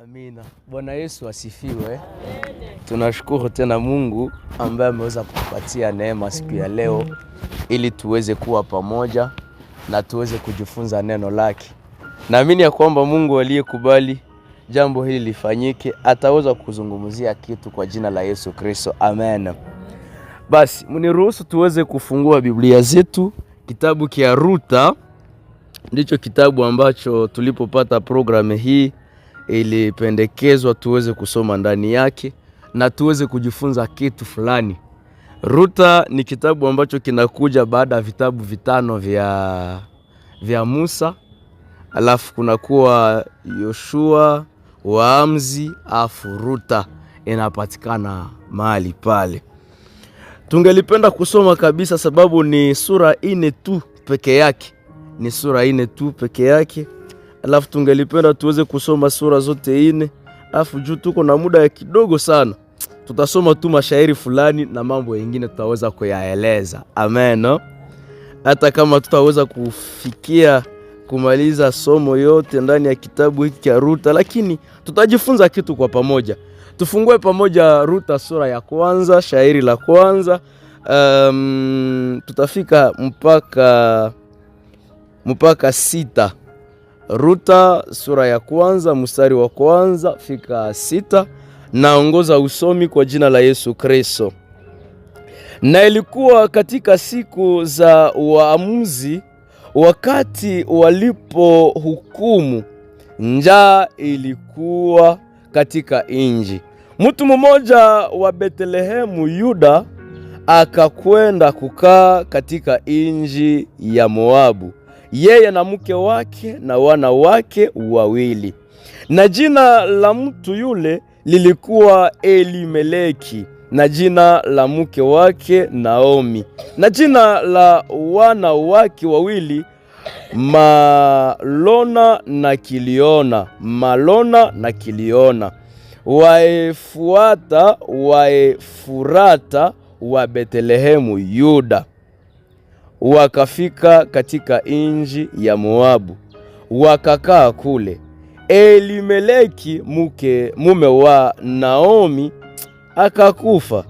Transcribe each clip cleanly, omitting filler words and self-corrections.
Amina. Bwana Yesu asifiwe. Tunashukuru tena Mungu ambaye ameweza kutupatia neema siku ya leo ili tuweze kuwa pamoja na tuweze kujifunza neno lake. Naamini ya kwamba Mungu aliyekubali jambo hili lifanyike ataweza kuzungumzia kitu kwa jina la Yesu Kristo. Amen. Basi mniruhusu tuweze kufungua Biblia zetu, kitabu kia Ruta. Ndicho kitabu ambacho tulipopata programu hii ilipendekezwa tuweze kusoma ndani yake na tuweze kujifunza kitu fulani. Ruta ni kitabu ambacho kinakuja baada ya vitabu vitano vya Musa. Alafu kunakuwa Yoshua, Waamuzi, afu Ruta inapatikana mahali pale. Tungelipenda kusoma kabisa sababu ni sura 4 tu peke yake. Ni sura 4 tu peke yake. Alafu tungelipenda tuweze kusoma sura zote 4. Alafu juu tuko na muda ya kidogo sana, tutasoma tu mashairi fulani na mambo mengine tutaweza kuyaeleza. Amen. Hata kama tutaweza kufikia kumaliza somo yote ndani ya kitabu hiki cha Ruta, lakini tutajifunza kitu kwa pamoja. Tufungue pamoja Ruta sura ya kwanza, shairi la kwanza. Tutafika mpaka 6. Ruta sura ya kwanza mstari wa kwanza fika 6. Naongoza usomi kwa jina la Yesu Kristo. Na ilikuwa katika siku za waamuzi, wakati walipohukumu, njaa ilikuwa katika inji. Mtu mmoja wa Betlehemu Yuda akakwenda kukaa katika inji ya Moabu, yeye na mke wake na wana wake 2. Na jina la mtu yule lilikuwa Elimeleki, na jina la mke wake Naomi, na jina la wana wake 2 Malona na Kiliona. Waefurata wa Betlehemu Yuda wakafika katika inji ya Moabu, wakakaa kule. Elimeleki mume wa Naomi akakufa,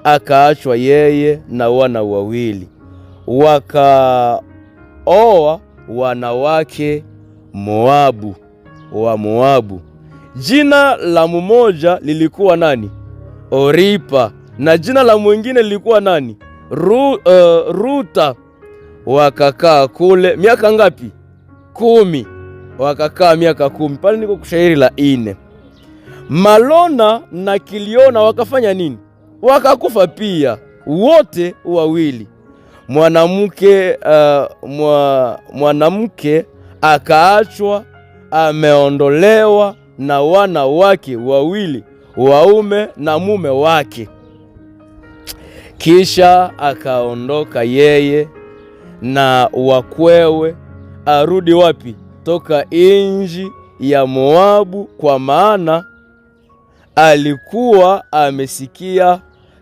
akaachwa yeye na wana 2, wakaoa wanawake wa Moabu. Jina la mmoja lilikuwa nani? Oripa, na jina la mwingine lilikuwa nani? Ruta. Wakakaa kule miaka ngapi? 10. Wakakaa miaka 10. Pale niko kushairi la 4. Malona na Kiliona wakafanya nini? Wakakufa pia wote 2. Mwanamke akaachwa ameondolewa na wana wake 2 waume na mume wake. Kisha akaondoka yeye na wakwewe arudi wapi? Toka inji ya Moabu, kwa maana alikuwa amesikia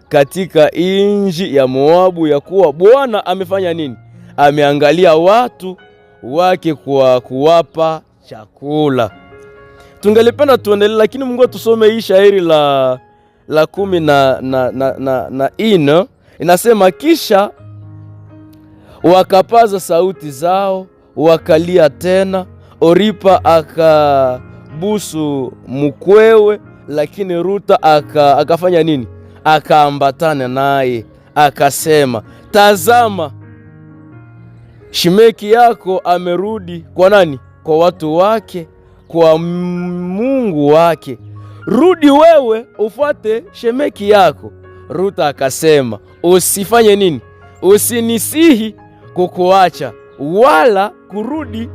katika inji ya Moabu ya kuwa Bwana amefanya nini? Ameangalia watu wake kwa kuwapa chakula. Tungelipenda tuendelee, lakini Mungu tusome hii shairi la 10 inasema, kisha wakapaza sauti zao wakalia tena. Oripa akabusu mkwewe, lakini Ruta akafanya nini? Akaambatana naye akasema, tazama, shemeki yako amerudi kwa nani? Kwa watu wake, kwa Mungu wake. Rudi wewe ufuate shemeki yako. Ruta akasema, usifanye nini? Usinisihi kukuacha wala kurudi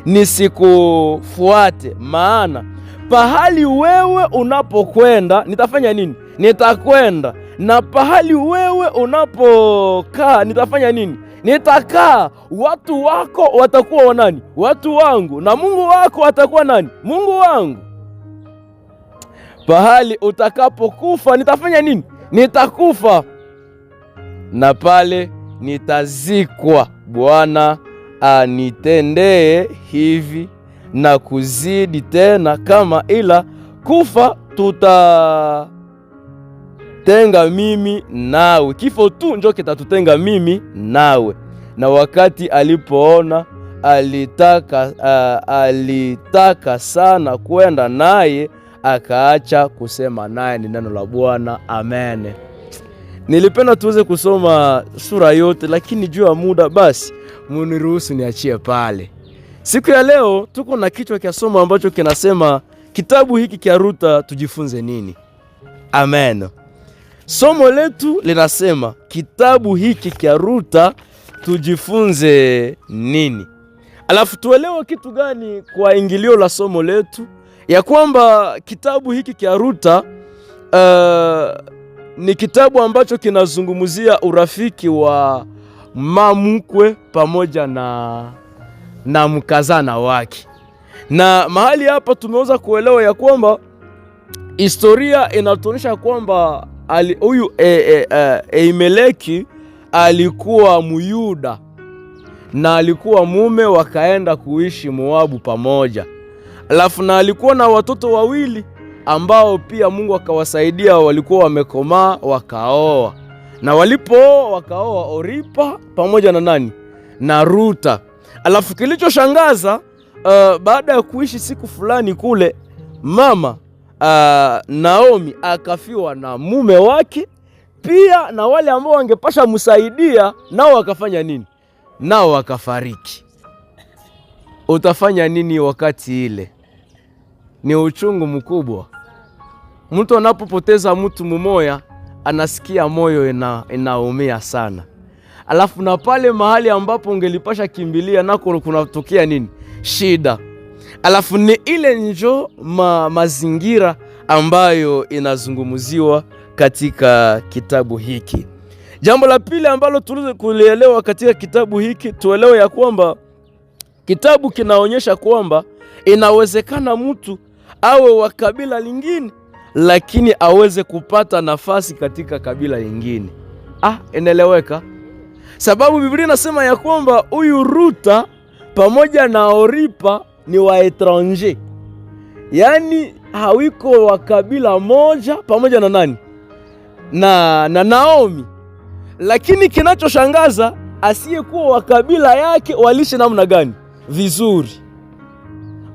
nisikufuate, maana pahali wewe unapokwenda nitafanya nini? Nitakwenda, na pahali wewe unapokaa nitafanya nini? Nitakaa. Watu wako watakuwa wanani? Watu wangu, na Mungu wako atakuwa nani? Mungu wangu. Pahali utakapokufa nitafanya nini? Nitakufa, na pale nitazikwa. Bwana anitendee hivi na kuzidi tena, kama ila kufa tutatenga mimi nawe, kifo tu njo kitatutenga mimi nawe. Na wakati alipoona alitaka sana kwenda naye, akaacha kusema naye. Ni neno la Bwana, amen. Nilipenda tuweze kusoma sura yote, lakini juu ya muda basi muniruhusu niachie pale. Siku ya leo tuko na kichwa cha somo ambacho kinasema kitabu hiki cha Ruta tujifunze nini? Amen. Somo letu linasema kitabu hiki cha Ruta tujifunze nini? Alafu tuelewe kitu gani kwa ingilio la somo letu, ya kwamba kitabu hiki cha Ruta ni kitabu ambacho kinazungumzia urafiki wa mamukwe pamoja na mkazana wake. Na mahali hapa tumeweza kuelewa ya kwamba historia inatuonyesha kwamba huyu Elimeleki alikuwa Myuda na alikuwa mume, wakaenda kuishi Moabu pamoja. Alafu na alikuwa na watoto wawili ambao pia Mungu akawasaidia, walikuwa wamekomaa, wakaoa. Na walipooa wakaoa Oripa pamoja na nani? Na Ruta. Alafu kilichoshangaza, baada ya kuishi siku fulani kule, mama Naomi akafiwa na mume wake, pia na wale ambao wangepasha msaidia nao wakafanya nini? Nao wakafariki. Utafanya nini wakati ile? Ni uchungu mkubwa. Mtu anapopoteza mtu mmoja anasikia moyo inaumia sana. Alafu na pale mahali ambapo ungelipasha kimbilia nako kunatokea nini? Shida. Alafu ni ile njo mazingira ambayo inazungumziwa katika kitabu hiki. Jambo la pili ambalo tuliweze kulielewa katika kitabu hiki, tuelewe ya kwamba kitabu kinaonyesha kwamba inawezekana mtu awe wa kabila lingine lakini aweze kupata nafasi katika kabila lingine. Inaeleweka? Sababu Biblia inasema ya kwamba huyu Ruta pamoja na Oripa ni wa etranger, yaani hawiko wa kabila moja pamoja na nani? Na Naomi. Lakini kinachoshangaza, asiyekuwa wa kabila yake walishi namna gani? Vizuri.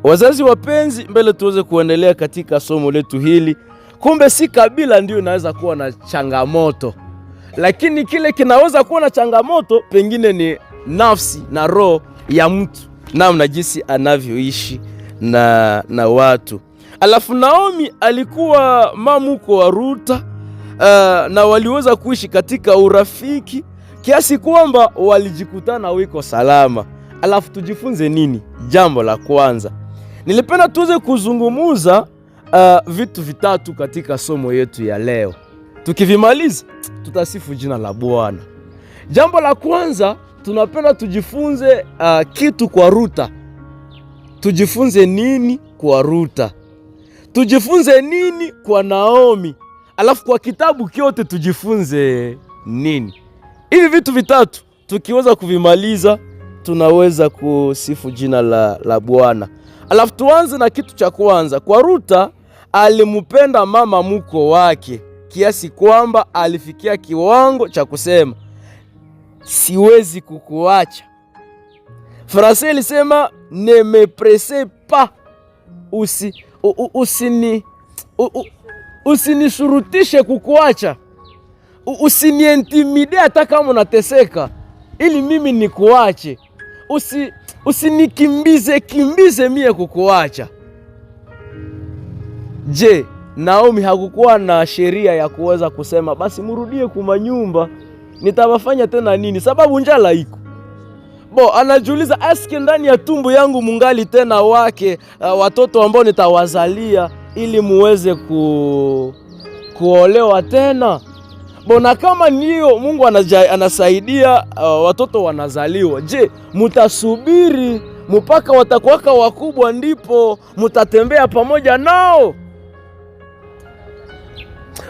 Wazazi wapenzi, mbele tuweze kuendelea katika somo letu hili. Kumbe si kabila ndio inaweza kuwa na changamoto, lakini kile kinaweza kuwa na changamoto pengine ni nafsi na roho ya mtu, namna jinsi anavyoishi na watu. Alafu Naomi alikuwa mamuko wa Ruta, na waliweza kuishi katika urafiki kiasi kwamba walijikutana wiko salama. Alafu tujifunze nini? Jambo la kwanza, nilipenda tuweze kuzungumuza vitu vitatu katika somo yetu ya leo. Tukivimaliza tutasifu jina la Bwana. Jambo la kwanza, tunapenda tujifunze kitu kwa Ruta. Tujifunze nini kwa Ruta? Tujifunze nini kwa Naomi? Alafu kwa kitabu kyote tujifunze nini? Hivi vitu vitatu tukiweza kuvimaliza tunaweza kusifu jina la Bwana. Alafu tuanze na kitu cha kwanza. Kwa Ruta, alimpenda mama mko wake kiasi kwamba alifikia kiwango cha kusema siwezi kukuacha. Francais ilisema ne me presse pas, usinishurutishe kukuacha, usiniintimide hata kama unateseka ili mimi nikuache, usinikimbize mie kukuacha. Je, Naomi hakukuwa na sheria ya kuweza kusema basi murudie kumanyumba, nitawafanya tena nini? Sababu njala iko. Anajiuliza, aske ndani ya tumbo yangu mungali tena wake watoto ambao nitawazalia ili muweze kuolewa tena? Na kama niyo Mungu anasaidia watoto wanazaliwa, je, mutasubiri mpaka watakuwaka wakubwa ndipo mutatembea pamoja nao?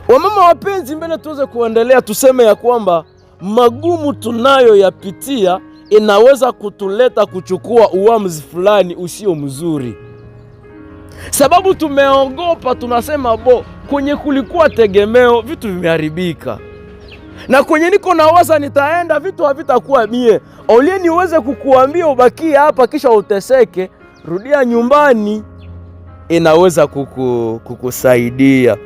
Wamama wapenzi, mbele tuweze kuendelea, tuseme ya kwamba magumu tunayo yapitia inaweza kutuleta kuchukua uamuzi fulani usio mzuri. sababu tumeogopa. Tunasema kwenye kulikuwa tegemeo vitu vimeharibika, na kwenye niko nawaza nitaenda vitu havitakuwa mie. Olie niweze kukuambia ubakie hapa kisha uteseke, rudia nyumbani, inaweza kukusaidia.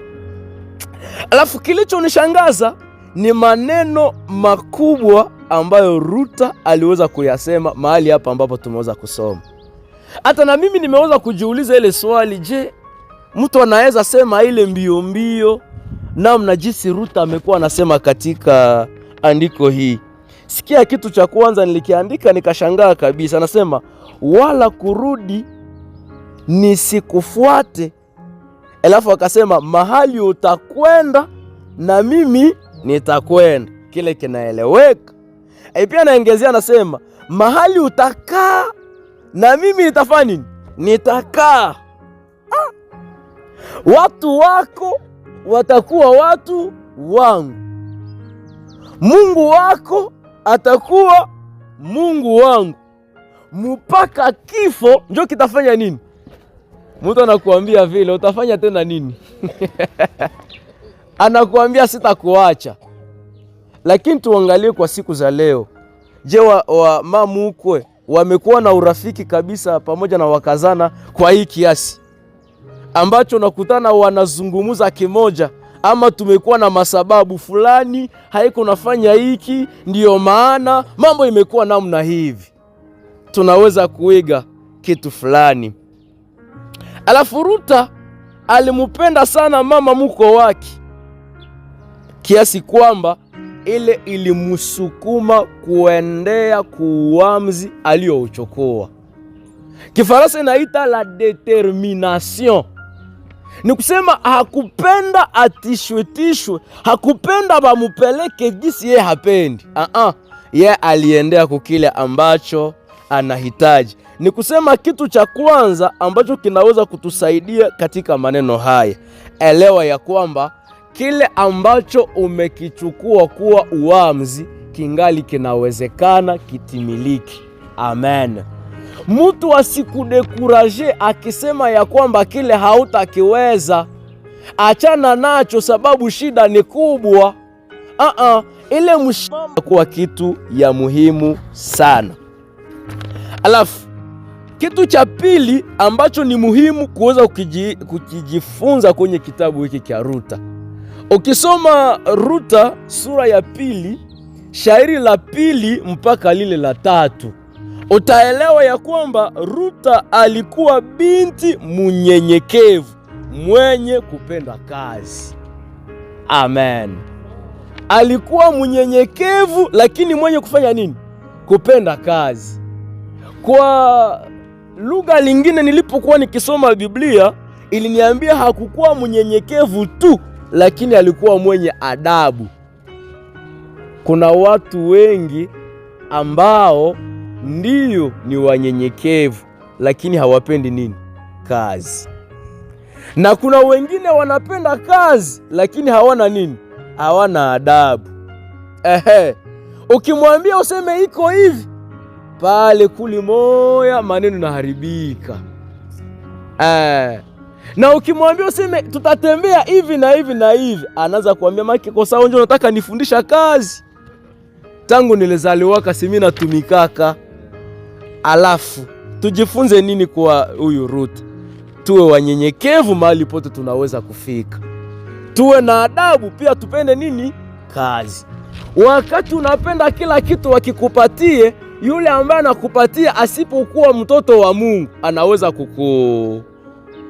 Alafu kilichonishangaza ni maneno makubwa ambayo Ruta aliweza kuyasema mahali hapa ambapo tumeweza kusoma. Hata na mimi nimeweza kujiuliza ile swali, je, mtu anaweza sema ile mbio mbio namna jinsi Ruta amekuwa anasema katika andiko hii? Sikia kitu cha kwanza nilikiandika nikashangaa kabisa. Anasema wala kurudi nisikufuate. Alafu akasema mahali utakwenda na mimi nitakwenda. Kile kinaeleweka. Pia naongezea anasema mahali utakaa na mimi nitafanya nini? Nitakaa. Watu wako watakuwa watu wangu. Mungu wako atakuwa Mungu wangu. Mpaka kifo ndio kitafanya nini? Mtu anakuambia vile, utafanya tena nini? Anakuambia sitakuacha. Lakini tuangalie kwa siku za leo. Je, wa mamukwe wamekuwa na urafiki kabisa pamoja na wakazana kwa hii kiasi ambacho nakutana wanazungumuza kimoja, ama tumekuwa na masababu fulani haiko nafanya hiki ndiyo maana mambo imekuwa namna hivi, tunaweza kuiga kitu fulani. Alafu Ruta alimupenda sana mama mko wake kiasi kwamba ile ilimusukuma kuendea kuuamuzi aliyouchukua. Kifaransa inaita la determination. Ni kusema hakupenda atishwetishwe, hakupenda bamupeleke gisi ye hapendi. Ye aliendea kukile ambacho anahitaji. Ni kusema kitu cha kwanza ambacho kinaweza kutusaidia katika maneno haya, elewa ya kwamba kile ambacho umekichukua kuwa uamuzi kingali kinawezekana kitimiliki. Amen. Mtu asikudekuraje akisema ya kwamba kile hautakiweza, achana nacho sababu shida ni kubwa. Ile mshamba kuwa kitu ya muhimu sana. Alafu kitu cha pili ambacho ni muhimu kuweza kukijifunza kwenye kitabu hiki cha Ruta. Ukisoma Ruta sura ya 2, shairi la 2 mpaka lile la 3, utaelewa ya kwamba Ruta alikuwa binti munyenyekevu, mwenye kupenda kazi. Amen. Alikuwa munyenyekevu lakini mwenye kufanya nini? Kupenda kazi. Kwa lugha lingine nilipokuwa nikisoma Biblia iliniambia hakukuwa munyenyekevu tu, lakini alikuwa mwenye adabu. Kuna watu wengi ambao ndiyo ni wanyenyekevu lakini hawapendi nini? Kazi. Na kuna wengine wanapenda kazi lakini hawana nini? Hawana adabu. Ukimwambia useme iko hivi, pale kuli moya maneno naharibika. Na ukimwambia useme tutatembea hivi na hivi na hivi, anaanza kuambia maki kwa sababu njoo nataka nifundisha kazi. Tangu nilizaliwa kasimi natumikaka. Alafu tujifunze nini kwa huyu Ruta? Tuwe wanyenyekevu mahali pote tunaweza kufika. Tuwe na adabu pia, tupende nini? Kazi. Wakati unapenda kila kitu wakikupatie, yule ambaye anakupatia asipokuwa mtoto wa Mungu anaweza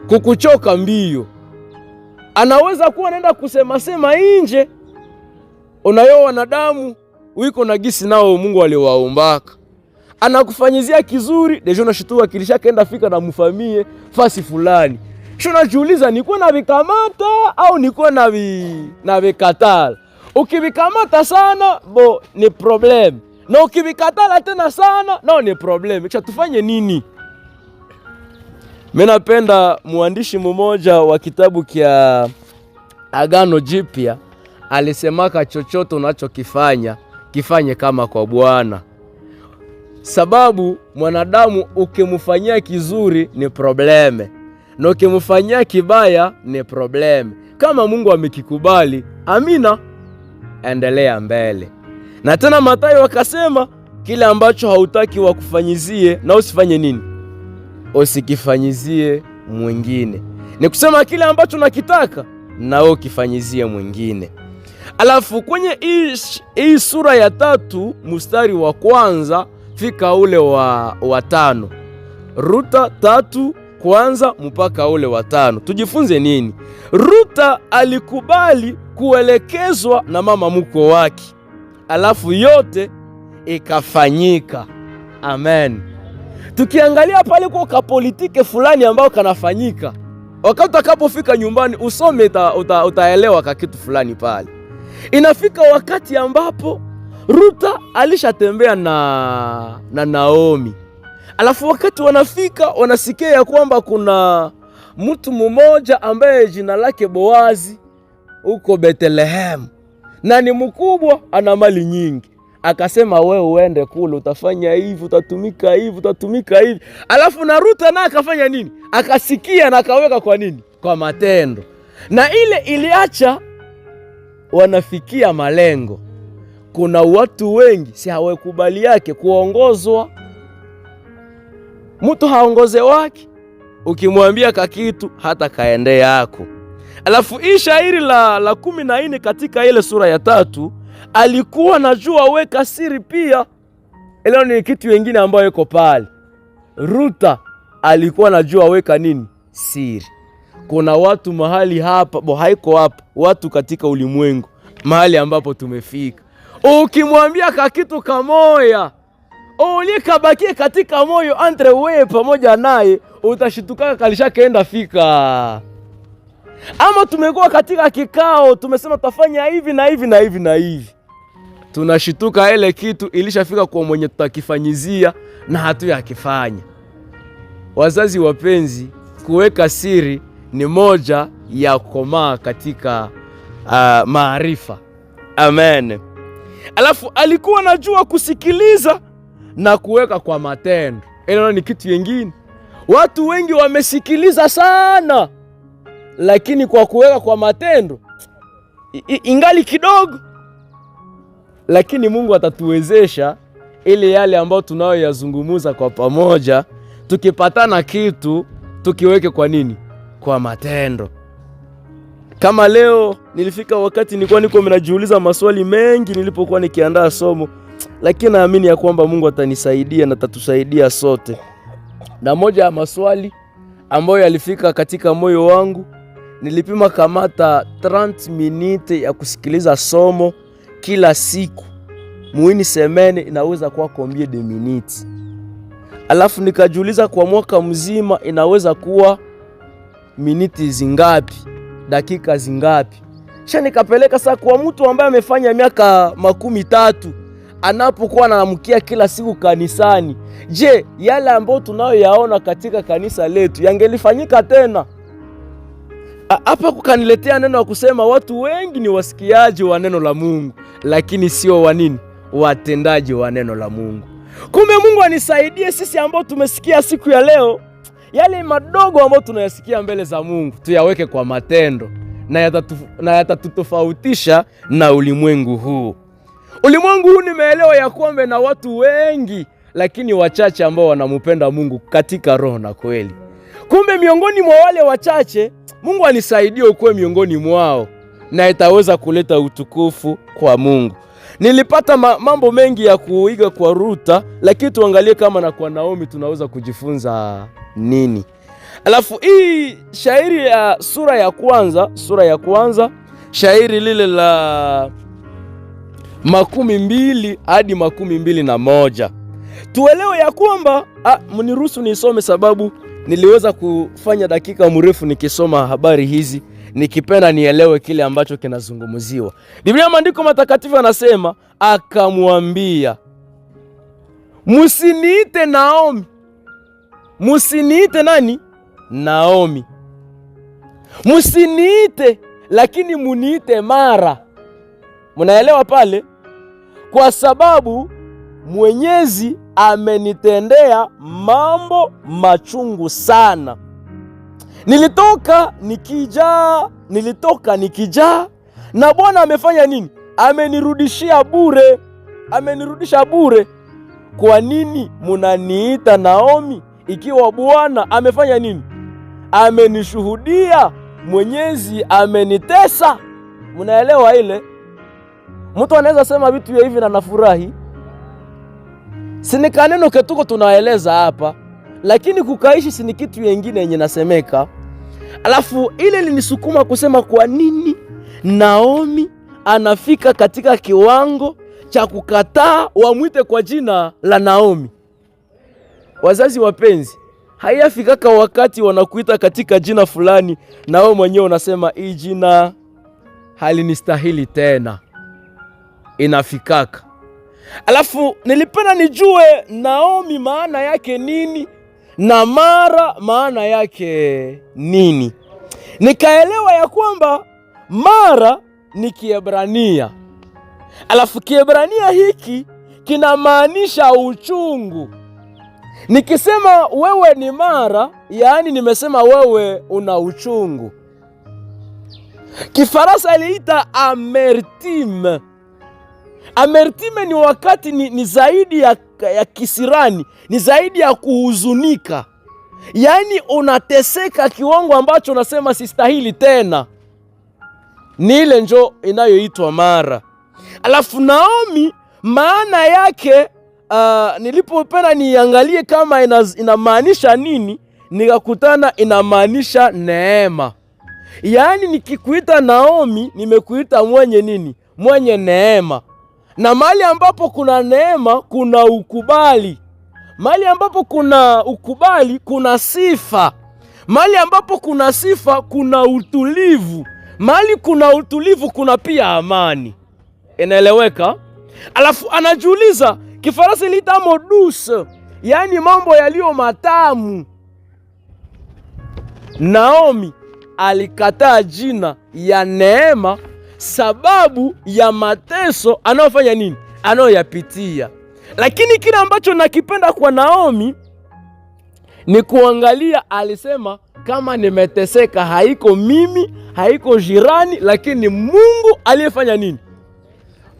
kukuchoka mbio. Anaweza kuwa anaenda kusema nje. Unayo wanadamu wiko na gisi nao Mungu aliwaumbaka. Anakufanyizia kizuri, dejo unashitua kilishakaenda fika na mfamie fasi fulani. Kisha unajiuliza niko na vikamata au niko na vikatala. Ukivikamata sana ni problem. Na ukivikatala tena sana ni problem. Kisha tufanye nini? Mimi napenda mwandishi mmoja wa kitabu kia Agano Jipya alisemaka chochote unachokifanya kifanye kama kwa Bwana. Sababu mwanadamu ukimfanyia kizuri ni probleme, na ukimfanyia kibaya ni problem. Kama Mungu amekikubali, amina, endelea mbele. Na tena Mathayo akasema, kile ambacho hautaki wakufanyizie na usifanye nini? Usikifanyizie mwingine. Ni kusema kile ambacho nakitaka na wewe ukifanyizie mwingine. Alafu kwenye hii sura ya 3 mstari wa kwanza fika ule wa 5. Ruta 3 kwanza mpaka ule wa 5. Tujifunze nini? Ruta alikubali kuelekezwa na mama mkwe wake, alafu yote ikafanyika. Amen. Tukiangalia pale kwa kapolitike fulani ambao kanafanyika, wakati utakapofika nyumbani usome utaelewa kakitu fulani pale. Inafika wakati ambapo Ruta alishatembea na Naomi. Alafu wakati wanafika wanasikia ya kwamba kuna mtu mmoja ambaye jina lake Boazi huko Bethlehem, na ni mkubwa, ana mali nyingi. Akasema wewe uende kule, utafanya hivi, utatumika hivi, utatumika hivi. Alafu na Ruta naye akafanya nini? Akasikia na akaweka kwa nini? Kwa matendo. Na ile iliacha wanafikia malengo. Kuna watu wengi si hawakubali yake kuongozwa. Mtu haongoze wake, ukimwambia kakitu hata kaende yako. Alafu hii shairi la 14 katika ile sura ya 3, alikuwa najua weka siri pia. Ile ni kitu kingine ambayo iko pale. Ruta alikuwa najua weka nini? Siri. Kuna watu mahali hapa, haiko hapa, watu katika ulimwengu mahali ambapo tumefika, ukimwambia kakitu kamoya ulikabakie katika moyo entre wewe pamoja naye, utashituka kalisha kaenda fika. Ama tumekuwa katika kikao, tumesema tafanya hivi na hivi na hivi na hivi, tunashituka ile kitu ilishafika kwa mwenye tutakifanyizia na hatuyakifanya. Wazazi wapenzi, kuweka siri ni moja ya komaa katika maarifa. Amen. Alafu alikuwa najua kusikiliza na kuweka kwa matendo. Ile ni kitu kingine. Watu wengi wamesikiliza sana, lakini kwa kuweka kwa matendo ingali kidogo. Lakini Mungu atatuwezesha ili yale ambayo tunayoyazungumuza kwa pamoja, tukipatana kitu tukiweke kwa nini? Kwa matendo. Kama leo nilifika wakati nilikuwa ninajiuliza maswali mengi nilipokuwa nikiandaa somo, lakini naamini ya kwamba Mungu atanisaidia na atatusaidia sote. Na moja ya maswali ambayo yalifika katika moyo wangu, nilipima kamata 30 minutes ya kusikiliza somo kila siku. Muini semene inaweza kuwa combien de minutes? Alafu nikajiuliza kwa mwaka mzima inaweza kuwa miniti zingapi? Dakika zingapi? Kisha nikapeleka saa kwa mtu ambaye amefanya miaka 13 anapokuwa anamkia kila siku kanisani. Je, yale ambayo tunayoyaona katika kanisa letu yangelifanyika tena? Hapa kukaniletea neno wa kusema watu wengi ni wasikiaji wa neno la Mungu, lakini sio wanini? Watendaji wa neno la Mungu. Kumbe Mungu anisaidie sisi ambao tumesikia siku ya leo, yale madogo ambayo tunayasikia mbele za Mungu tuyaweke kwa matendo, na yatatutofautisha na ulimwengu huu. Ulimwengu huu nimeelewa ya kwamba na watu wengi, lakini wachache ambao wanamupenda Mungu katika roho na kweli. Kumbe miongoni mwa wale wachache, Mungu anisaidie ukuwe miongoni mwao, na itaweza kuleta utukufu kwa Mungu. Nilipata mambo mengi ya kuiga kwa Ruta, lakini tuangalie kama na kwa Naomi tunaweza kujifunza nini. Alafu hii shairi ya sura ya kwanza, shairi lile la 20 hadi 21. Tuelewe ya kwamba mniruhusu nisome sababu niliweza kufanya dakika mrefu nikisoma habari hizi, nikipenda nielewe kile ambacho kinazungumziwa. Biblia maandiko matakatifu anasema, akamwambia, musiniite Naomi. Musiniite nani? Naomi. Musiniite, lakini muniite Mara. Munaelewa pale? Kwa sababu Mwenyezi amenitendea mambo machungu sana. Nilitoka nikijaa na Bwana amefanya nini? Amenirudisha bure. Kwa nini munaniita Naomi ikiwa Bwana amefanya nini? Amenishuhudia, Mwenyezi amenitesa. Munaelewa ile? Mtu anaweza sema vitu hivi na nafurahi. Sini kaneno ketuko tunaeleza hapa, lakini kukaishi sini kitu yengine yenye nasemeka. Alafu ile linisukuma kusema kwa nini Naomi anafika katika kiwango cha kukataa wamwite kwa jina la Naomi. Wazazi wapenzi, hayafikaka wakati wanakuita katika jina fulani na wewe mwenyewe unasema hii jina halinistahili tena. Inafikaka. Alafu nilipenda nijue Naomi maana yake nini na Mara maana yake nini. Nikaelewa ya kwamba Mara ni Kiebrania. Alafu Kiebrania hiki kinamaanisha uchungu. Nikisema wewe ni Mara, yaani nimesema wewe una uchungu. Kifaransa iliita amertime. Amertime ni wakati ni zaidi ya kisirani, ni zaidi ya kuhuzunika. Yaani unateseka kiwango ambacho unasema sistahili tena. Ni ile njo inayoitwa Mara. Alafu Naomi maana yake nilipopenda niangalie kama inamaanisha nini, nikakutana inamaanisha neema. Yaani nikikuita Naomi nimekuita mwenye nini? Mwenye neema. Na mahali ambapo kuna neema kuna ukubali. Mahali ambapo kuna ukubali kuna sifa. Mahali ambapo kuna sifa kuna utulivu. Mahali kuna utulivu kuna pia amani. Inaeleweka? Alafu anajiuliza, Kifaransa iliita douce, yaani mambo yaliyo matamu. Naomi alikataa jina ya neema sababu ya mateso anayofanya nini? Anayoyapitia. Lakini kile ambacho nakipenda kwa Naomi ni kuangalia, alisema kama nimeteseka haiko mimi, haiko jirani, lakini Mungu aliyefanya nini?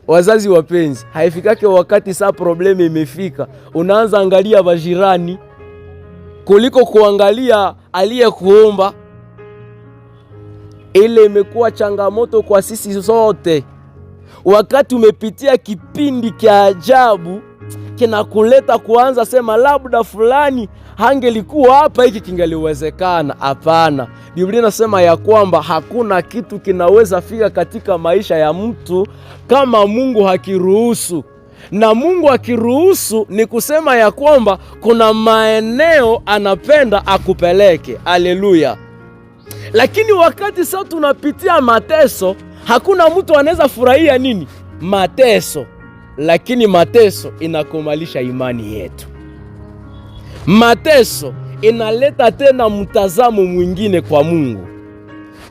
Wazazi wapenzi, haifikake wakati saa probleme imefika unaanza angalia wajirani kuliko kuangalia aliyekuumba. Ile imekuwa changamoto kwa sisi sote. Wakati umepitia kipindi kia ajabu kinakuleta kuanza sema labda fulani hangelikuwa hapa hiki kingeliwezekana. Hapana. Biblia inasema ya kwamba hakuna kitu kinaweza fika katika maisha ya mtu kama Mungu hakiruhusu. Na Mungu akiruhusu ni kusema ya kwamba kuna maeneo anapenda akupeleke. Haleluya. Lakini wakati sasa tunapitia mateso, hakuna mtu anaweza furahia nini? Mateso. Lakini mateso inakomalisha imani yetu. Mateso inaleta tena mtazamo mwingine kwa Mungu.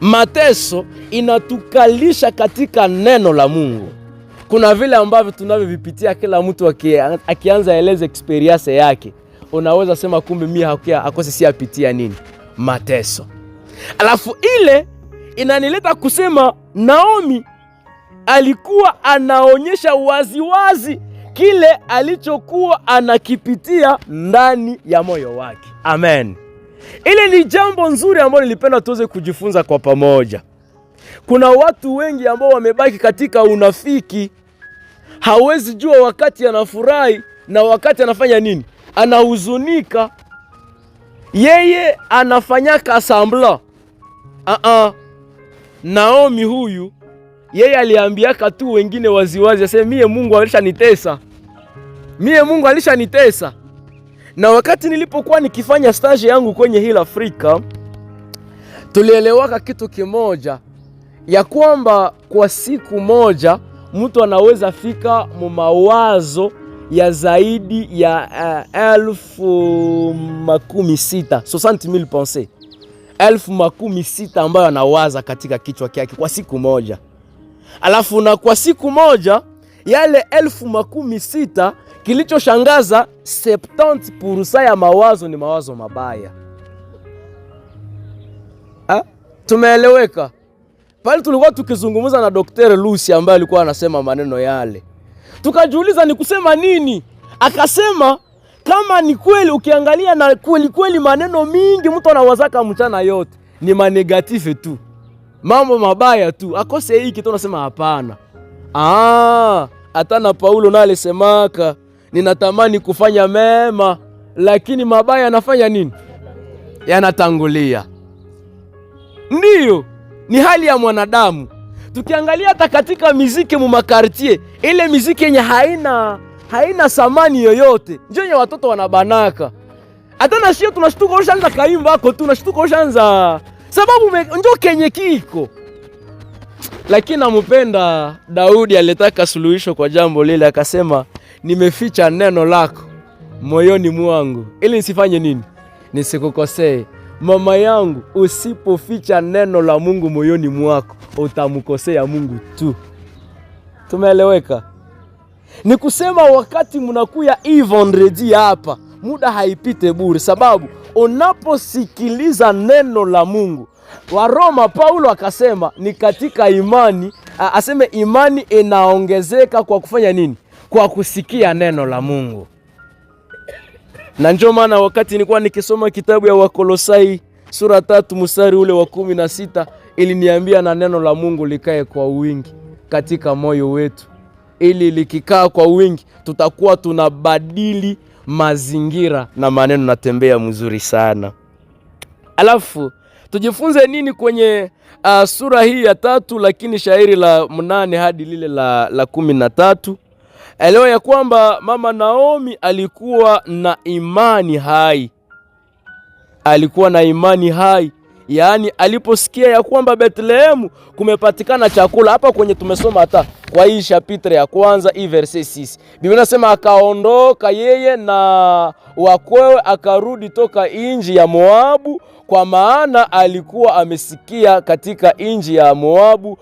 Mateso inatukalisha katika neno la Mungu. Kuna vile ambavyo tunavyovipitia, kila mtu akianza eleza experience yake, unaweza sema kumbe mimi akose si apitia nini? Mateso. Alafu ile inanileta kusema Naomi alikuwa anaonyesha waziwazi kile alichokuwa anakipitia ndani ya moyo wake. Amen. Ile ni jambo nzuri ambalo nilipenda tuweze kujifunza kwa pamoja. Kuna watu wengi ambao wamebaki katika unafiki. Hawezi jua wakati anafurahi na wakati anafanya nini? Anahuzunika. Yeye anafanyaka asambla. Naomi huyu yeye aliambiaka tu wengine waziwazi, aseme mie Mungu alishanitesa. Na wakati nilipokuwa nikifanya stage yangu kwenye Heal Africa, tulielewaka kitu kimoja, ya kwamba kwa siku moja mtu anaweza fika mu mawazo ya zaidi ya 60,000 60,000 pensées. 60,000 ambayo anawaza katika kichwa chake kwa siku moja. Alafu na kwa siku moja yale 60,000, kilichoshangaza 70% ya mawazo ni mawazo mabaya. Tumeeleweka? Pale tulikuwa tukizungumza na Dr. Lucy ambaye alikuwa anasema maneno yale. Tukajiuliza ni kusema nini? Akasema kama ni kweli ukiangalia na kweli maneno mingi mtu anawazaka mchana yote ni manegatife tu. Mambo mabaya tu. Akose hiki tu unasema hapana. Hata na Paulo naye alisemaka ninatamani kufanya mema lakini mabaya yanafanya nini? Yanatangulia. Ndiyo, ni hali ya mwanadamu. Tukiangalia hata katika muziki mu makartie, ile muziki yenye haina samani yoyote, ndio yenye watoto wanabanaka. Hata na shia tunashtuka ushaanza kaimba hako tu, tunashtuka ushaanza sababu ndio kenye kiko. Lakini nampenda Daudi alitaka suluhisho kwa jambo lile, akasema nimeficha neno lako moyoni mwangu ili nisifanye nini? Nisikukosee. Mama yangu, usipoficha neno la Mungu moyoni mwako utamkosea Mungu tu. Tumeeleweka? Ni kusema wakati mnakuya vendredi hapa, muda haipite bure, sababu unaposikiliza neno la Mungu. Waroma Paulo akasema ni katika imani, aseme imani inaongezeka kwa kufanya nini? Kwa kusikia neno la Mungu. Na ndio maana wakati nilikuwa nikisoma kitabu ya Wakolosai sura 3 mstari ule wa 16 iliniambia na neno la Mungu likae kwa wingi katika moyo wetu. Ili likikaa kwa wingi tutakuwa tunabadili mazingira na maneno natembea mzuri sana. Alafu tujifunze nini kwenye sura hii ya 3 lakini shairi la 8 hadi lile la 13? Elewa ya kwamba mama Naomi alikuwa na imani hai. Alikuwa na imani hai. Yaani aliposikia ya kwamba Bethlehemu kumepatikana chakula. Hapa kwenye tumesoma hata kwa hii chapitre ya kwanza hii verse 6. Biblia inasema akaondoka yeye na wakwewe akarudi toka inji ya Moabu, kwa maana alikuwa amesikia katika inji ya Moabu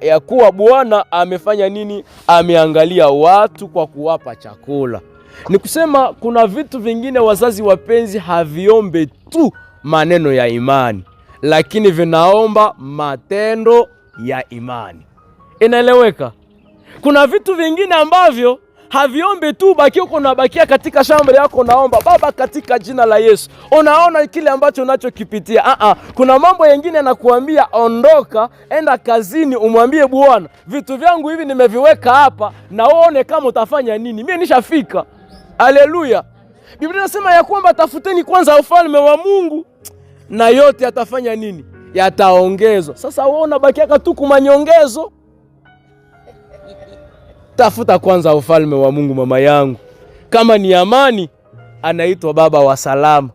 ya kuwa Bwana amefanya nini? Ameangalia watu kwa kuwapa chakula. Ni kusema kuna vitu vingine wazazi wapenzi haviombe tu maneno ya imani, lakini vinaomba matendo ya imani. Inaeleweka? Kuna vitu vingine ambavyo haviombe tu baki uko unabakia katika shamba yako naomba Baba katika jina la Yesu. Unaona kile ambacho unachokipitia. Kuna mambo mengine yanakuambia ondoka, enda kazini umwambie Bwana, vitu vyangu hivi nimeviweka hapa na uone kama utafanya nini. Mimi nishafika. Haleluya. Biblia inasema ya kwamba tafuteni kwanza ufalme wa Mungu na yote yatafanya nini? Yataongezwa. Sasa wewe unabakia tu kumanyongezo. Tafuta kwanza ufalme wa Mungu mama yangu. Kama ni amani, anaitwa baba wa salama.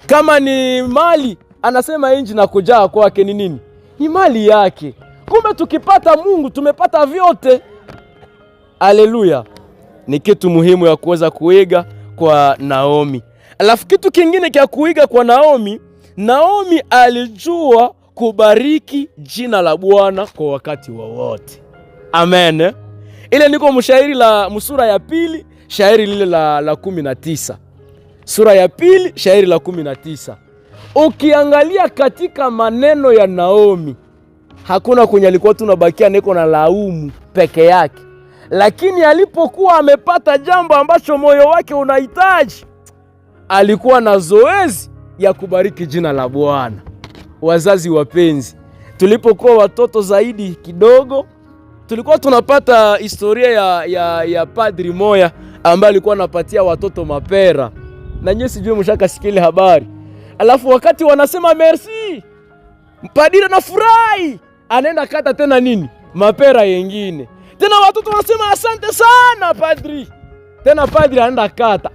Kama ni mali, anasema inji na kujaa kwake ni nini? Ni mali yake. Kumbe tukipata Mungu tumepata vyote. Haleluya. Ni kitu muhimu ya kuweza kuiga kwa Naomi. Alafu kitu kingine kia kuiga kwa Naomi, Naomi alijua kubariki jina la Bwana kwa wakati wowote. Amen. Ile niko mshairi la sura ya 2, shairi lile la 19. Sura ya 2, shairi la 19. Ukiangalia katika maneno ya Naomi, hakuna kwenye alikuwa tunabakia niko na laumu peke yake. Lakini alipokuwa amepata jambo ambacho moyo wake unahitaji, alikuwa na zoezi ya kubariki jina la Bwana. Wazazi wapenzi, tulipokuwa watoto zaidi kidogo, tulikuwa tunapata historia ya padri moya ambaye alikuwa anapatia watoto mapera. Na nyinyi sijui mshaka sikile habari. Alafu wakati wanasema merci, padri anafurahi, anaenda kata tena nini? Mapera yengine. Tena watoto wanasema asante sana padri. Tena padri anaenda kata.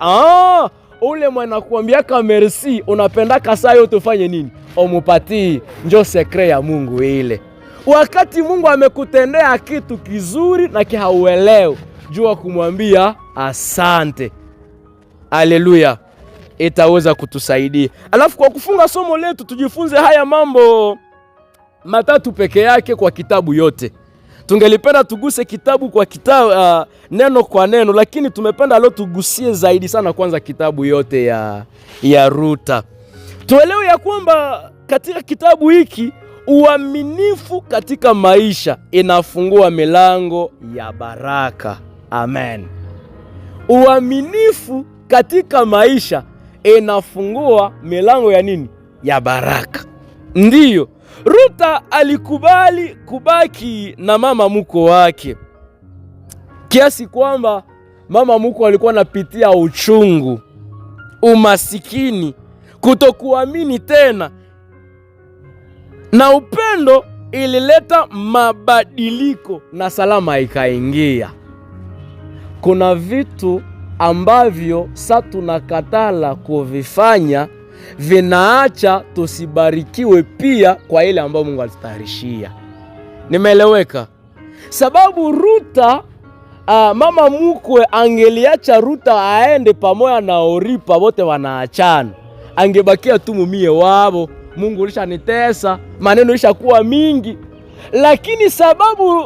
Ule mwana kuambiaka merci, unapendaka saa yote ufanye nini? Omupatii. Njo sekre ya Mungu ile. Wakati Mungu amekutendea kitu kizuri na kihauelewi, jua kumwambia asante. Haleluya. Itaweza kutusaidia. Alafu kwa kufunga somo letu tujifunze haya mambo matatu peke yake kwa kitabu yote. Tungelipenda tuguse kitabu kwa kitabu, neno kwa neno, lakini tumependa leo tugusie zaidi sana kwanza kitabu yote ya Ruta. Tuelewe ya kwamba katika kitabu hiki, uaminifu katika maisha inafungua milango ya baraka. Amen. Uaminifu katika maisha inafungua milango ya nini? Ya baraka. Ndiyo, Ruta alikubali kubaki na mama mkwe wake, kiasi kwamba mama mkwe alikuwa anapitia uchungu, umasikini, kutokuamini tena, na upendo ilileta mabadiliko na salama ikaingia. Kuna vitu ambavyo sasa tunakatala kuvifanya, vinaacha tusibarikiwe pia kwa ile ambayo Mungu alitutayarishia. Nimeeleweka? Sababu Ruta, mama mkwe angeliacha Ruta aende pamoja na Oripa, wote wanaachana, angebakia tu mumie wabo. Mungu ulishanitesa, maneno ishakuwa mingi. Lakini sababu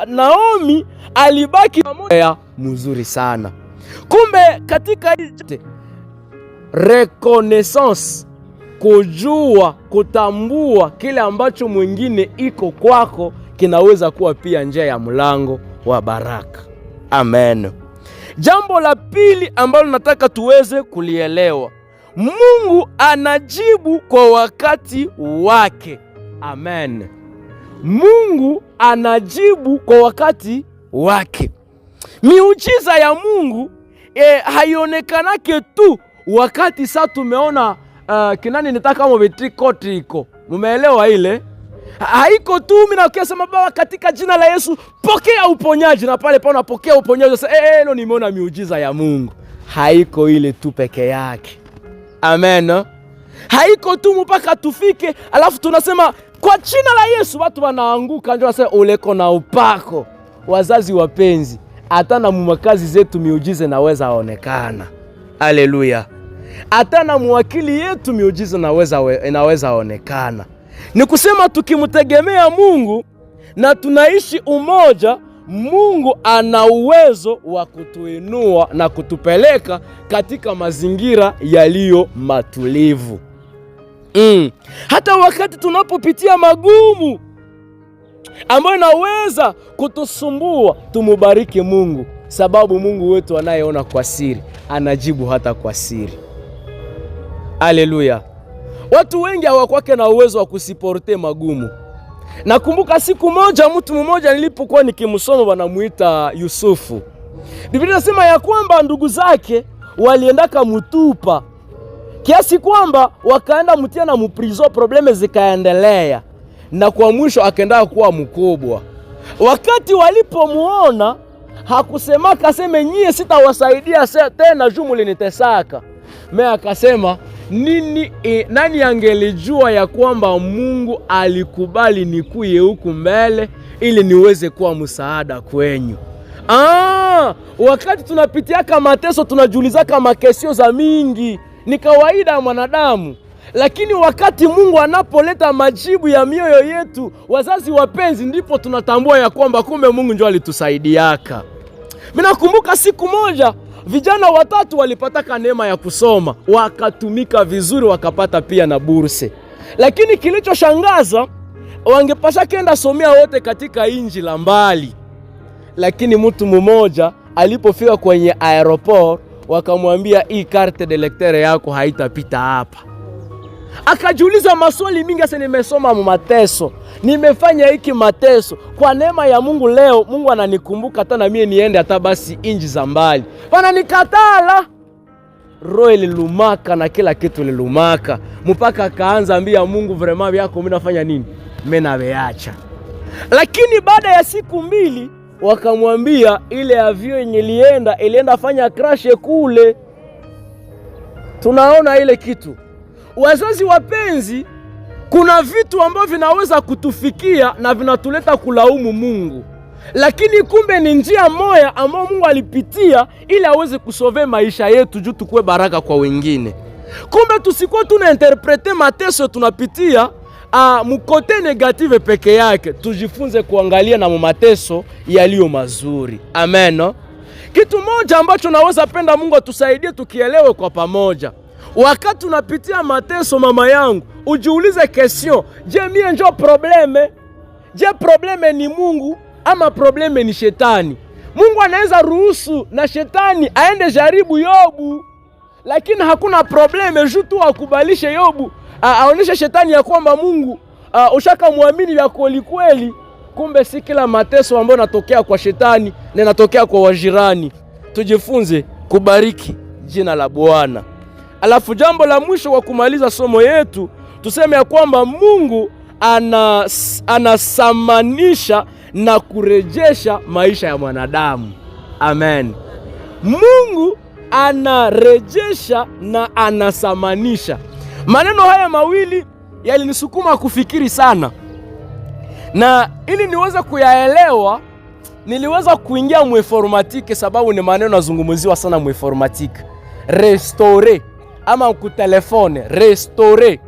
Naomi alibaki pamoja, mzuri sana. Kumbe katika reconnaissance, kujua, kutambua kile ambacho mwingine iko kwako, kinaweza kuwa pia njia ya mlango wa baraka. Amen. Jambo la pili ambalo nataka tuweze kulielewa, Mungu anajibu kwa wakati wake. Amen. Mungu anajibu kwa wakati wake. Miujiza ya Mungu haionekanake tu wakati sasa tumeona kinani nitaka kama vitriko. Mumeelewa ile? Haiko tu mimi na ukisema Baba katika jina la Yesu pokea uponyaji, na pale pana pokea uponyaji sasa leo nimeona miujiza ya Mungu. Haiko ile tu peke yake. Amen. Haiko tu mpaka tufike alafu tunasema kwa jina la Yesu watu wanaanguka, ndio sasa uleko na upako. Wazazi wapenzi, hata na makazi zetu miujiza naweza onekana. Haleluya. Hata na mwakili yetu miujiza inaweza onekana. Ni kusema tukimtegemea Mungu na tunaishi umoja, Mungu ana uwezo wa kutuinua na kutupeleka katika mazingira yaliyo matulivu. Hata wakati tunapopitia magumu ambayo inaweza kutusumbua, tumubariki Mungu, sababu Mungu wetu anayeona kwa siri anajibu hata kwa siri. Haleluya. Watu wengi hawakwake na uwezo wa kusiporte magumu. Nakumbuka siku moja mtu mmoja nilipokuwa nikimsoma wanamuita Yusufu. Biblia inasema ya kwamba ndugu zake waliendaka mutupa, kiasi kwamba wakaenda mtia na muprizo, probleme zikaendelea, na kwa mwisho akaenda kuwa mkubwa. Wakati walipomuona hakusemaka aseme nyie sitawasaidia tena juu mlinitesaka. Mimi akasema nani angelijua ya kwamba Mungu alikubali nikuye huku mbele ili niweze kuwa msaada kwenyu. Wakati tunapitiaka mateso tunajulizaka makesio za mingi, ni kawaida ya mwanadamu. Lakini wakati Mungu anapoleta majibu ya mioyo yetu, wazazi wapenzi, ndipo tunatambua ya kwamba kumbe Mungu ndio alitusaidiaka. Mimi nakumbuka siku moja vijana 3 walipataka neema ya kusoma, wakatumika vizuri, wakapata pia na burse. Lakini kilichoshangaza, wangepasha kenda somea wote katika inji la mbali. Lakini mtu mmoja alipofika kwenye aeroport, wakamwambia hii carte de lecteur yako haitapita hapa. Akajiuliza maswali mingi, asa nimesoma mateso, nimefanya hiki mateso, kwa neema ya Mungu leo Mungu ananikumbuka hata na mimi niende hata basi inji za mbali. Wananikatala. Roho ililumaka na kila kitu lilumaka, mpaka kaanza ambia Mungu vraiment vyako mimi nafanya nini? Mimi nabeacha. Lakini baada ya siku 2 wakamwambia ile avio yenye ilienda fanya crash kule. Tunaona ile kitu. Wazazi wapenzi, kuna vitu ambavyo vinaweza kutufikia na vinatuleta kulaumu Mungu, lakini kumbe ni njia moja ambayo Mungu alipitia ili aweze kusove maisha yetu juu tukue baraka kwa wengine. Kumbe tusikuwa tunainterprete mateso tunapitia mkote negative peke yake, tujifunze kuangalia na mateso yaliyo mazuri. Amen. Kitu moja ambacho naweza penda Mungu atusaidie tukielewe kwa pamoja, Wakati unapitia mateso mama yangu, ujiulize question, je, mie njo probleme? Je, probleme ni Mungu ama probleme ni shetani? Mungu anaweza ruhusu na shetani aende jaribu Yobu, lakini hakuna probleme jutu akubalishe Yobu, aoneshe shetani ya kwamba Mungu ushaka muamini vya kweli kweli. Kumbe si kila mateso ambayo natokea kwa shetani na natokea kwa wajirani. Tujifunze kubariki jina la Bwana. Alafu jambo la mwisho wa kumaliza somo yetu, tuseme ya kwamba Mungu anasamanisha na kurejesha maisha ya mwanadamu. Amen. Mungu anarejesha na anasamanisha. Maneno haya mawili yalinisukuma kufikiri sana, na ili niweze kuyaelewa niliweza kuingia muinformatike, sababu ni maneno yazungumziwa sana muinformatike. Restore ama kutelefone, restore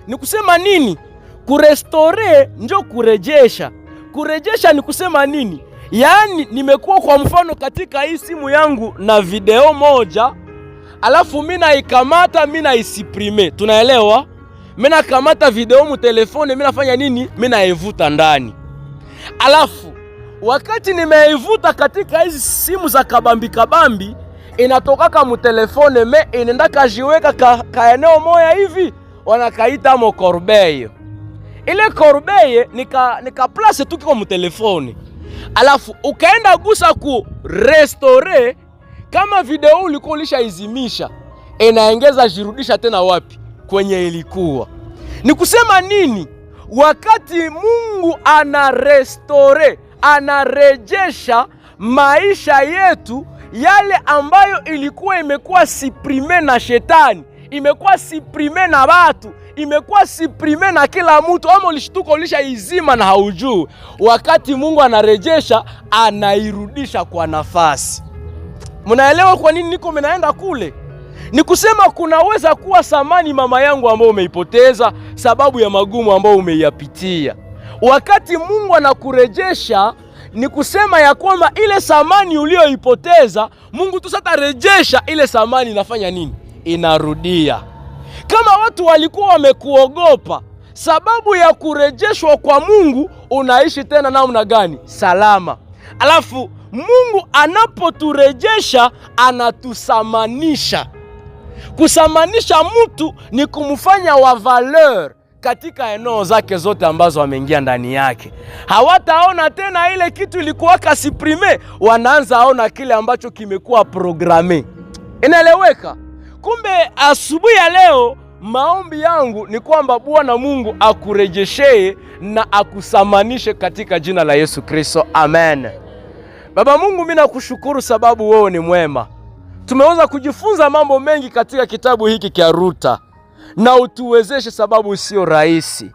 ni kusema nini? Kurestore njo kurejesha. Kurejesha ni kusema nini? Yaani nimekuwa kwa mfano katika hii simu yangu na video moja, alafu mina ikamata, mina isiprime. Tunaelewa? Mina kamata video mu telefone, mina fanya nini? Mina ivuta ndani. Alafu wakati nimeivuta katika hizi simu za kabambi, inatokaka mu telefone me inenda kajiweka ka eneo moya hivi wanakaita mo corbeille. Ile corbeille nika place tu kiko mu telefone. Alafu ukaenda gusa ku restore, kama video ulikuwa ulishaizimisha, inaongeza jirudisha tena wapi? Kwenye ilikuwa. Ni kusema nini? Wakati Mungu ana restore, anarejesha maisha yetu, yale ambayo ilikuwa imekuwa siprime na shetani, imekuwa siprime na watu, imekuwa siprime na kila mtu, ama ulishtuka ulishaizima na haujui. Wakati Mungu anarejesha, anairudisha kwa nafasi. Mnaelewa kwa nini niko minaenda kule? Ni kusema kunaweza kuwa samani mama yangu ambao umeipoteza sababu ya magumu ambao umeiyapitia. Wakati Mungu anakurejesha, ni kusema ya kwamba ile samani ulioipoteza, Mungu tu sasa rejesha ile samani, inafanya nini? Inarudia. Kama watu walikuwa wamekuogopa, sababu ya kurejeshwa kwa Mungu, unaishi tena namna gani? Salama. Alafu Mungu anapoturejesha, anatusamanisha. Kusamanisha mtu ni kumfanya wa valeur katika eneo zake zote ambazo ameingia ndani yake. Hawataona tena ile kitu ilikuwa kasiprime, wanaanza aona kile ambacho kimekuwa programe. Inaeleweka? Kumbe asubuhi ya leo maombi yangu ni kwamba Bwana Mungu akurejeshe na akusamanishe katika jina la Yesu Kristo. Amen. Baba Mungu, mimi nakushukuru sababu wewe ni mwema. Tumeweza kujifunza mambo mengi katika kitabu hiki cha Ruta, na utuwezeshe sababu sio rahisi.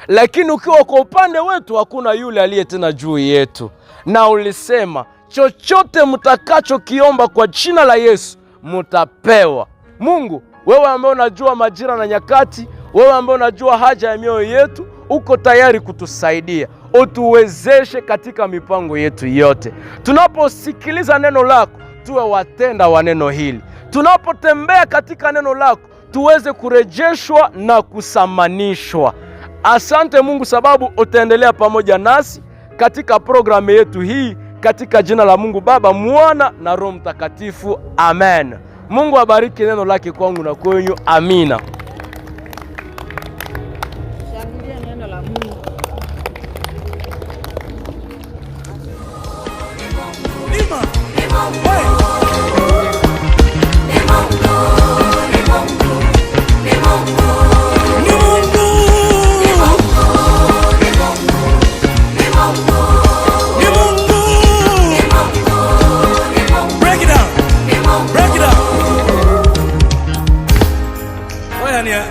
Lakini ukiwa kwa upande wetu, hakuna yule aliye tena juu yetu. Na ulisema chochote mtakachokiomba kwa jina la Yesu mtapewa. Mungu, wewe ambaye unajua majira na nyakati, wewe ambaye unajua haja ya mioyo yetu, uko tayari kutusaidia. Utuwezeshe katika mipango yetu yote. Tunaposikiliza neno lako, tuwe watenda wa neno hili. Tunapotembea katika neno lako, tuweze kurejeshwa na kusamanishwa. Asante Mungu sababu utaendelea pamoja nasi katika programu yetu hii, katika jina la Mungu Baba, Mwana na Roho Mtakatifu. Amen. Mungu abariki neno lake kwangu na kwenyu. Amina. Shangilia neno la Mungu.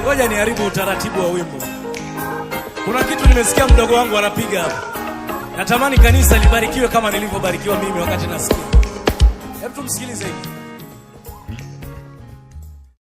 Ngoja niharibu utaratibu wa wimbo. Kuna kitu nimesikia mdogo wangu anapiga hapa. Natamani kanisa libarikiwe kama nilivyobarikiwa mimi wakati nasikia. Hebu tumsikilize hivi.